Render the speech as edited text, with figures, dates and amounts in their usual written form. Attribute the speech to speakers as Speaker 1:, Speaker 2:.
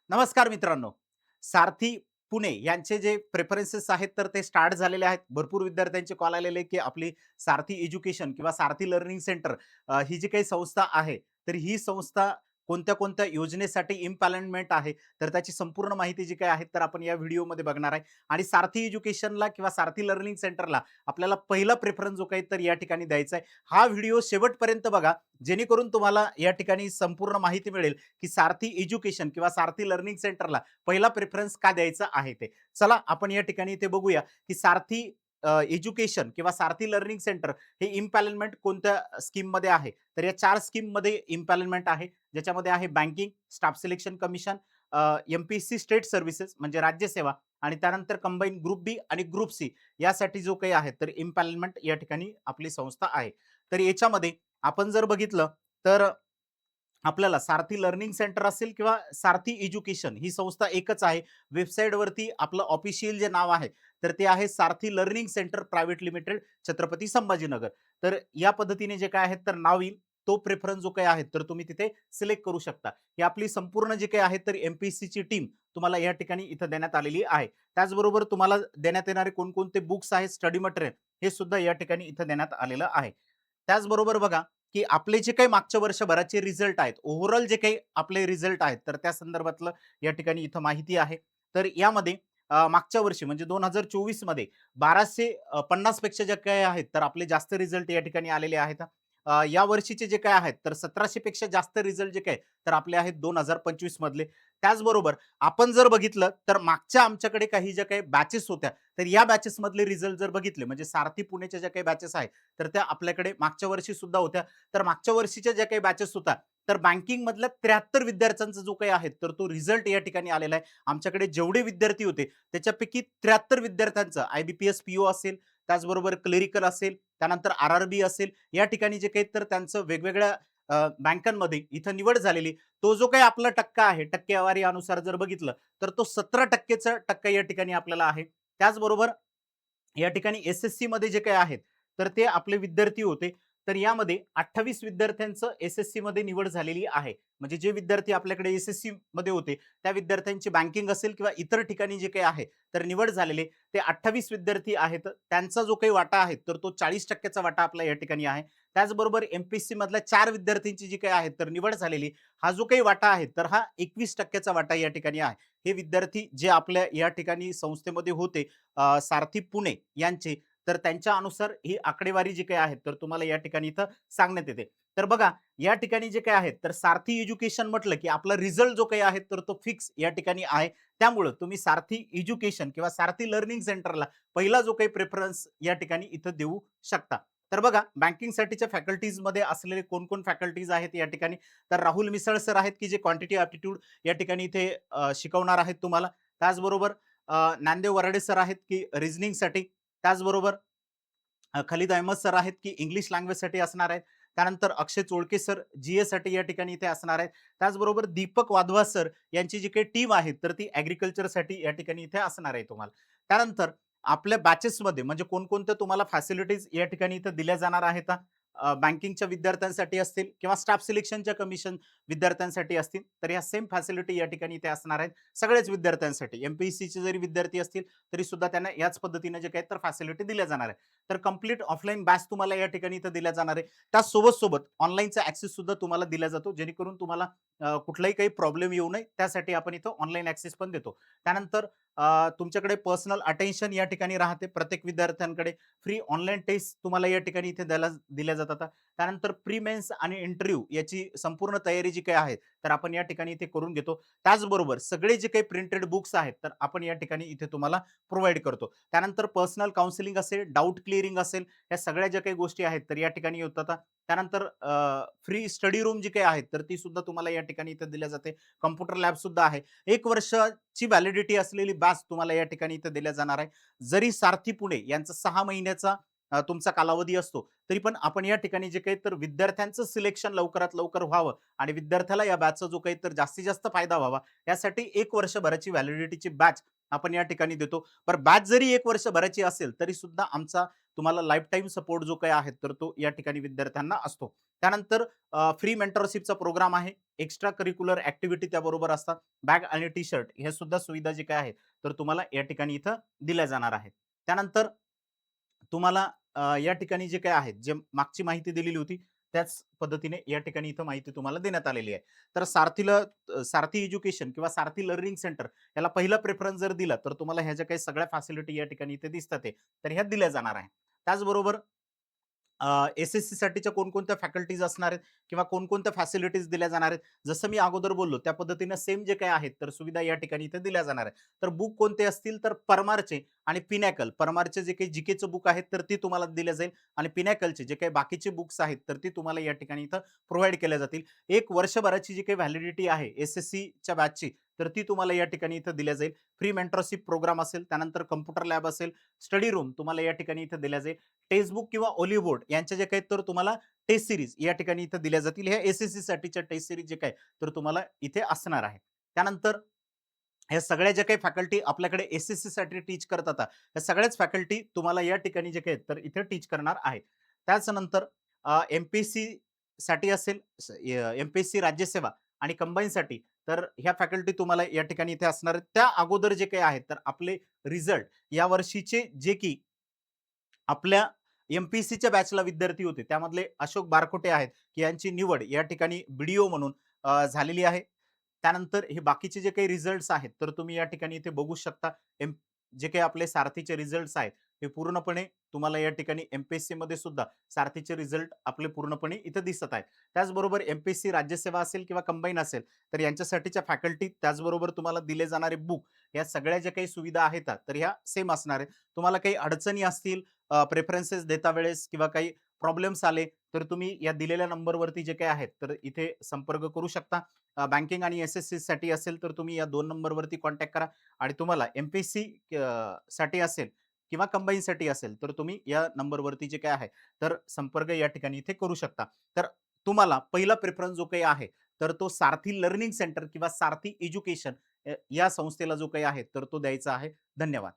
Speaker 1: नमस्कार मित्रांनो. सारथी पुणे यांचे जे प्रेफरन्सेस आहेत तर ते स्टार्ट झालेले आहेत. भरपूर विद्यार्थ्यांचे कॉल आलेले की आपली सारथी एज्युकेशन किंवा सारथी लर्निंग सेंटर ही जी काही संस्था आहे, तर ही संस्था कोणत्या-कोणत्या योजनेसाठी इम्पॅनलमेंट आहे, तर त्याची संपूर्ण माहिती जी काही आहे तर आपण या व्हिडिओमध्ये बघणार आहे. आणि सारथी एज्युकेशनला किंवा सारथी लर्निंग सेंटरला आपल्याला पहिला प्रेफरन्स जो काही तर या ठिकाणी द्यायचा आहे. हा व्हिडिओ शेवटपर्यंत बघा, जेणेकरून तुम्हाला या ठिकाणी संपूर्ण माहिती मिळेल की सारथी एज्युकेशन किंवा सारथी लर्निंग सेंटरला पहिला प्रेफरन्स का द्यायचा आहे ते. चला आपण या ठिकाणी इथे बघूया की सारथी एज्युकेशन किंवा सारथी लर्निंग सेंटर हे इम्पॅनलमेंट कोणत्या स्कीममध्ये आहे. तर या 4 स्कीममध्ये इम्पॅनलमेंट आहे. ज्याच्यामध्ये आहे banking, staff selection commission, MPSC state services म्हणजे राज्यसेवा आणि त्यानंतर कंबाईन ग्रुप बी आणि ग्रुप सी यासाठी जो काही आहे तर इम्पॅनलमेंट या ठिकाणी आपली संस्था आहे. तर याच्यामध्ये आपण जर बघितलं तर आपल्याला सारथी लर्निंग सेंटर असेल किंवा सारथी एज्युकेशन ही संस्था एकच आहे. वेबसाईटवरती आपलं ऑफिशियल जे नाव आहे, तर ते आहे Sarathi learning centre private limited, Chhatrapati Sambhajinagar. तर या पद्धतीने जे काय आहे तर नाव येईल. तो प्रेफरन्स जो काही आहे, तर तुम्ही तिथे सिलेक्ट करू शकता. ही आपली संपूर्ण जी काही आहे तर एम-पी-एस-सीची टीम तुम्हाला या ठिकाणी इथं देण्यात आलेली आहे. त्याचबरोबर तुम्हाला देण्यात येणारे कोणकोणते बुक्स आहेत, स्टडी मटेरियल हे सुद्धा या ठिकाणी इथं देण्यात आलेलं आहे. त्याचबरोबर बघा की आपले जे काही मागच्या वर्षभराचे रिझल्ट आहेत, ओव्हरऑल जे काही आपले रिझल्ट आहेत, तर त्या संदर्भातलं या ठिकाणी इथं माहिती आहे. तर यामध्ये मागच्या वर्षी म्हणजे 2024 मध्ये 1250 पेक्षा जे काही आहेत, तर आपले जास्त रिझल्ट या ठिकाणी आलेले आहेत. या वर्षीचे जे काही आहेत, तर 1700 पेक्षा जास्त रिझल्ट जे काही तर आपले आहेत 2025 मधले. त्याचबरोबर आपण जर बघितलं, तर मागच्या आमच्याकडे काही ज्या काही बॅचेस होत्या, तर या बॅचेस मधले रिझल्ट जर बघितले, म्हणजे सारथी पुणेच्या ज्या काही बॅचेस आहेत, तर त्या आपल्याकडे मागच्या वर्षी सुद्धा होत्या. तर मागच्या वर्षीच्या ज्या काही बॅचेस होत्या, तर बँकिंग मधल्या 73 विद्यार्थ्यांचा जो काही आहे, तर तो रिझल्ट या ठिकाणी आलेला आहे. आमच्याकडे जेवढे विद्यार्थी होते, त्याच्यापैकी 73 विद्यार्थ्यांचं आय-बी-पी-एस पी-ओ असेल, त्याचबरोबर क्लेरिकल असेल, त्यानंतर आर-आर-बी असेल, या ठिकाणी जे काही तर त्यांचं वेगवेगळ्या बँकांमध्ये इथं निवड झालेली. तो जो काही आपला टक्का आहे, टक्केवारी अनुसार जर बघितलं, तर तो 17% टक्का या ठिकाणी आपल्याला आहे. त्याचबरोबर या ठिकाणी एस-एस-सी मध्ये जे काही आहेत, तर ते आपले विद्यार्थी होते. तर यामध्ये 28 विद्यार्थ्यांचं एस-एस-सी मध्ये निवड झालेली आहे. म्हणजे जे विद्यार्थी आपल्याकडे एस-एस-सी मध्ये होते, त्या विद्यार्थ्यांची बँकिंग असेल किंवा इतर ठिकाणी जे काही आहे, तर निवड झालेले ते 28 विद्यार्थी आहेत. त्यांचा जो काही वाटा आहे, तर तो 40% चा वाटा आपला या ठिकाणी आहे. त्याचबरोबर एम-पी-एस-सी मधल्या 4 विद्यार्थ्यांची जी काही आहे, तर निवड झालेली. हा जो काही वाटा आहे, तर हा 21% चा वाटा या ठिकाणी आहे. हे विद्यार्थी जे आपल्या या ठिकाणी संस्थेमध्ये होते, सारथी पुणे यांचे, तर त्यांच्या अनुसार ही आकडेवारी जी काही आहे तर तुम्हाला या ठिकाणी इथं सांगण्यात येते. तर बघा या ठिकाणी जे काही आहे तर सारथी एज्युकेशन म्हटलं की आपला रिझल्ट जो काही आहे तर तो फिक्स या ठिकाणी आहे. त्यामुळं तुम्ही सारथी एज्युकेशन किंवा सारथी लर्निंग सेंटरला पहिला जो काही प्रेफरन्स या ठिकाणी इथं देऊ शकता. तर बघा बँकिंगसाठीच्या फॅकल्टीजमध्ये असलेले कोण-कोण फॅकल्टीज आहेत या ठिकाणी, तर राहुल मिसळ सर आहेत की जे क्वांटिटी ॲप्टिट्यूड या ठिकाणी इथे शिकवणार आहेत तुम्हाला. त्याचबरोबर नामदेव वराडे सर आहेत की रिझनिंगसाठी. त्याचबरोबर खालिद अहमद सर आहेत की इंग्लिश लँग्वेजसाठी असणार आहेत. त्यानंतर अक्षय चोळके सर जी-एसाठी या ठिकाणी इथे असणार आहेत. त्याचबरोबर दीपक वाधवा सर यांची जी काही टीम आहे, तर ती ॲग्रीकल्चरसाठी या ठिकाणी इथे असणार आहे तुम्हाला. त्यानंतर आपल्या बॅचेसमध्ये म्हणजे कोणकोणत्या तुम्हाला फॅसिलिटीज या ठिकाणी इथे दिल्या जाणार आहेत. बँकिंगच्या विद्यार्थ्यांसाठी असतील किंवा स्टाफ सिलेक्शनच्या कमिशन विद्यार्थ्यांसाठी असतील, तर या सेम फॅसिलिटी या ठिकाणी इथे असणार आहेत. सगळ्याच विद्यार्थ्यांसाठी एम-पी-एस-सीचे जरी विद्यार्थी असतील, तरी सुद्धा त्यांना याच पद्धतीने जे काही तर फॅसिलिटी दिल्या जाणार आहे. तर कंप्लीट ऑफलाईन बॅच तुम्हाला या ठिकाणी इथं दिल्या जाणार आहे. त्यासोबत ऑनलाईनचा ॲक्सेस सुद्धा तुम्हाला दिला जातो, जेणेकरून तुम्हाला कुठलाही काही प्रॉब्लेम येऊ नये, त्यासाठी आपण इथं ऑनलाईन ॲक्सेस पण देतो. त्यानंतर तुमच्याकडे पर्सनल अटेन्शन या ठिकाणी राहते प्रत्येक विद्यार्थ्यांकडे. फ्री ऑनलाईन टेस्ट तुम्हाला या ठिकाणी इथे दिल्या जातात. त्यानंतर प्री मेन्स आणि इंटरव्ह्यू याची संपूर्ण तयारी जी काही आहे, तर आपण या ठिकाणी इथे करून घेतो. त्याचबरोबर सगळे जे काही प्रिंटेड बुक्स आहेत, तर आपण या ठिकाणी इथे तुम्हाला प्रोव्हाईड करतो. त्यानंतर पर्सनल काउन्सिलिंग असेल, डाउट क्लिअरिंग असेल, या सगळ्या ज्या काही गोष्टी आहेत, तर या ठिकाणी होतात. त्यानंतर फ्री स्टडी रूम जी काही आहेत, तर ती सुद्धा तुम्हाला या ठिकाणी इथे दिल्या जाते. कॉम्प्युटर लॅब सुद्धा आहे. 1 वर्षाची व्हॅलिडिटी असलेली बॅच तुम्हाला या ठिकाणी इथे दिल्या जाणार आहे. जरी सारथी पुणे यांचा 6 महिन्याचा तुमचा कालावधी असतो, तरी पण आपण या ठिकाणी जे काही तर विद्यार्थ्यांचं सिलेक्शन लवकरात लवकर व्हावं आणि विद्यार्थ्याला या बॅचचा जो काही तर जास्तीत जास्त फायदा व्हावा, यासाठी 1 वर्षभराची व्हॅलिडिटीची बॅच आपण या ठिकाणी देतो. पण बॅच जरी 1 वर्षभराची असेल, तरी सुद्धा आमचा तुम्हाला लाईफ टाईम सपोर्ट जो काही आहे तर तो या ठिकाणी विद्यार्थ्यांना असतो. त्यानंतर फ्री मेंटरशिपचा प्रोग्राम आहे. एक्स्ट्रा करिक्युलर ॲक्टिव्हिटी त्याबरोबर असतात. बॅग आणि टी-शर्ट हे सुद्धा सुविधा जी काही आहे, तर तुम्हाला या ठिकाणी इथं दिल्या जाणार आहेत. त्यानंतर तुम्हाला या ठिकाणी जे काही आहेत, जे मागची माहिती दिलेली होती, त्याच पद्धतीने या ठिकाणी इथं माहिती तुम्हाला देण्यात आलेली आहे. तर सारथी एज्युकेशन किंवा सारथी लर्निंग सेंटर याला पहिला प्रेफरन्स जर दिला, तर तुम्हाला ह्या ज्या काही सगळ्या फॅसिलिटी या ठिकाणी इथे दिसतात आहे, तर ह्या दिल्या जाणार आहे. त्याचबरोबर एस-एस-सी साठीच्या कोणकोणत्या फॅकल्टीज असणार आहेत किंवा कोणकोणत्या फॅसिलिटीज दिल्या जाणार आहेत. जसं मी अगोदर बोललो त्या पद्धतीनं सेम जे काही आहेत तर सुविधा या ठिकाणी इथे दिल्या जाणार आहेत. तर बुक कोणते असतील तर परमारचे आणि पिनॅकल. परमारचे जे काही जीकेचं बुक आहेत तर ती तुम्हाला दिल्या जाईल आणि पिनॅकलचे जे काही बाकीचे बुक्स आहेत तर ती तुम्हाला या ठिकाणी इथं प्रोव्हाईड केल्या जातील. 1 वर्षभराची जी काही व्हॅलिडिटी आहे एस-एस-सीच्या बॅचची तर ती तुम्हाला या ठिकाणी इथं दिल्या जाईल. फ्री मेंटरशिप प्रोग्राम असेल, त्यानंतर कॉम्प्युटर लॅब असेल, स्टडी रूम तुम्हाला या ठिकाणी इथं दिल्या जाईल. टेक्स्टबुक किंवा ओलिव्ह बोर्ड यांच्या जे काही तर तुम्हाला टेस्ट सीरीज या ठिकाणी इथं दिल्या जातील. ह्या एस-एस-सी साठीच्या टेस्ट सीरीज जे काही तर तुम्हाला इथे असणार आहे. त्यानंतर ह्या सगळ्या ज्या काही फॅकल्टी आपल्याकडे एस-एस-सी साठी टीच करत आता, ह्या सगळ्याच फॅकल्टी तुम्हाला या ठिकाणी जे काही आहेत, तर इथे टीच करणार आहेत. त्याचनंतर एम-पी-एस-सी साठी असेल, एम-पी-एस-सी राज्यसेवा आणि कंबाईनसाठी तर ह्या फॅकल्टी तुम्हाला या ठिकाणी इथे असणार आहेत. त्या अगोदर जे काही आहेत, तर आपले रिझल्ट या वर्षीचे जे की आपल्या एम-पी-एस-सीच्या बॅचला विद्यार्थी होते. त्यामधले अशोक बारकोटे आहेत, की यांची निवड या ठिकाणी बी म्हणून झालेली आहे. त्यानंतर हे बाकीचे जे काही रिझल्ट्स आहेत, तर तुम्ही या ठिकाणी इथे बघू शकता. जे काही आपले सारथीचे रिझल्ट्स आहेत, हे पूर्णपणे तुम्हाला या ठिकाणी एम-पी-एस-सीमध्ये सुद्धा सारथीचे रिझल्ट आपले पूर्णपणे इथे दिसत आहेत. त्याचबरोबर एम-पी-एस-सी राज्यसेवा असेल किंवा कंबाईन असेल, तर यांच्यासाठीच्या फॅकल्टी त्याचबरोबर तुम्हाला दिले जाणारे बुक, या सगळ्या ज्या काही सुविधा आहेत, तर ह्या सेम असणार आहेत. तुम्हाला काही अडचणी असतील प्रेफरन्सेस देता वेळेस किंवा काही प्रॉब्लेम्स आले, तर तुम्ही या दिलेल्या नंबरवरती जे काही आहेत, तर इथे संपर्क करू शकता. बँकिंग आणि एस-एस-सीसाठी असेल, तर तुम्ही या 2 नंबरवरती कॉन्टॅक्ट करा आणि तुम्हाला एम-पी-एस-सी साठी असेल किंवा कंबाईनसाठी असेल, तर तुम्ही या नंबरवरती जे काही आहे, तर संपर्क या ठिकाणी इथे करू शकता. तर तुम्हाला पहिला प्रेफरन्स जो काही आहे, तर तो सारथी लर्निंग सेंटर किंवा सारथी एज्युकेशन या संस्थेला जो काही आहे, तर तो द्यायचा आहे. धन्यवाद.